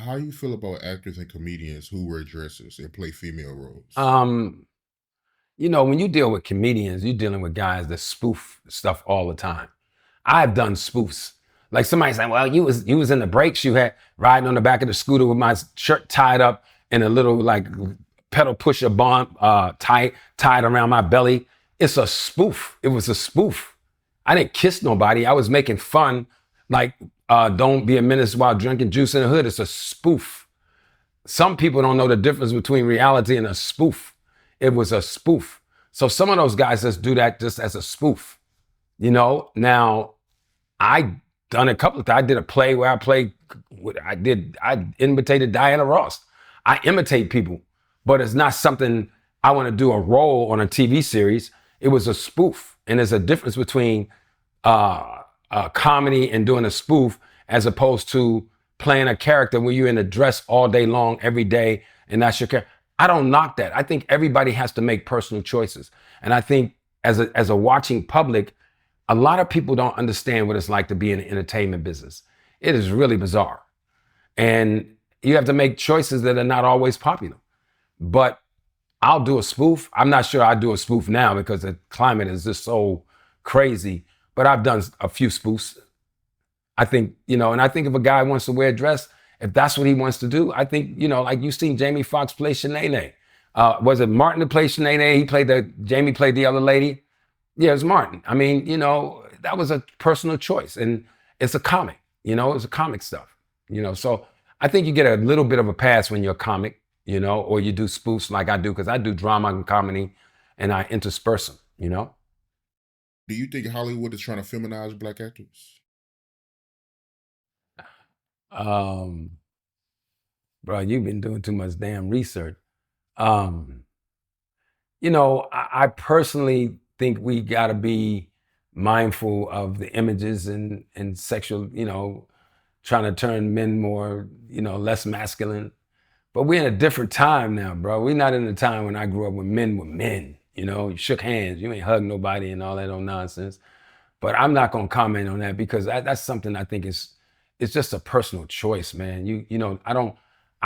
How you feel about actors and comedians who wear dresses and play female roles? Um, when you deal with comedians, you're dealing with guys that spoof stuff all the time. I've done spoofs. Like somebody saying, "Well, you was in the breaks. You had riding on the back of the scooter with my shirt tied up in a little like pedal pusher bond tied around my belly." It's a spoof. It was a spoof. I didn't kiss nobody. I was making fun, like don't be a menace while drinking juice in the hood. It's a spoof. Some people don't know the difference between reality and a spoof. It was a spoof. So some of those guys just do that just as a spoof. Now I done a couple of times. I did a play where I imitated Diana Ross. I imitate people, but it's not something I want to do a role on a TV series. It was a spoof. And there's a difference between comedy and doing a spoof as opposed to playing a character where you're in a dress all day long, every day, and that's your character. I don't knock that. I think everybody has to make personal choices. And I think as a watching public, a lot of people don't understand what it's like to be in the entertainment business. It is really bizarre. And you have to make choices that are not always popular. But I'll do a spoof. I'm not sure I'd do a spoof now because the climate is just so crazy. But I've done a few spoofs. I think, and I think if a guy wants to wear a dress, if that's what he wants to do, I think, like you've seen Jamie Foxx play Shanae. Was it Martin that played Shanae? Jamie played the other lady. Yeah, it was Martin. I mean, that was a personal choice, and it's a comic. It's a comic stuff. So I think you get a little bit of a pass when you're a comic, or you do spoofs like I do, because I do drama and comedy, and I intersperse them. Do you think Hollywood is trying to feminize black actors? Um, Bro, you've been doing too much damn research. Um, I personally think we got to be mindful of the images and sexual, trying to turn men more, less masculine. But we're in a different time now, bro. We're not in the time when I grew up when men were men. You shook hands, you ain't hugged nobody and all that old nonsense. But I'm not gonna comment on that because that's something I think it's just a personal choice, man. I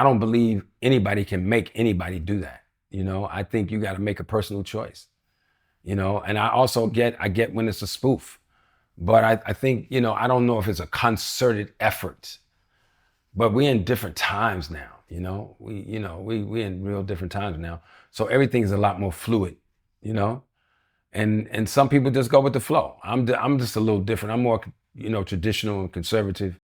don't believe anybody can make anybody do that. I think you got to make a personal choice. And I get when it's a spoof, but I think I don't know if it's a concerted effort. But we're in different times now. We in real different times now. So everything's a lot more fluid. You know, and some people just go with the flow. I'm just a little different. I'm more traditional and conservative.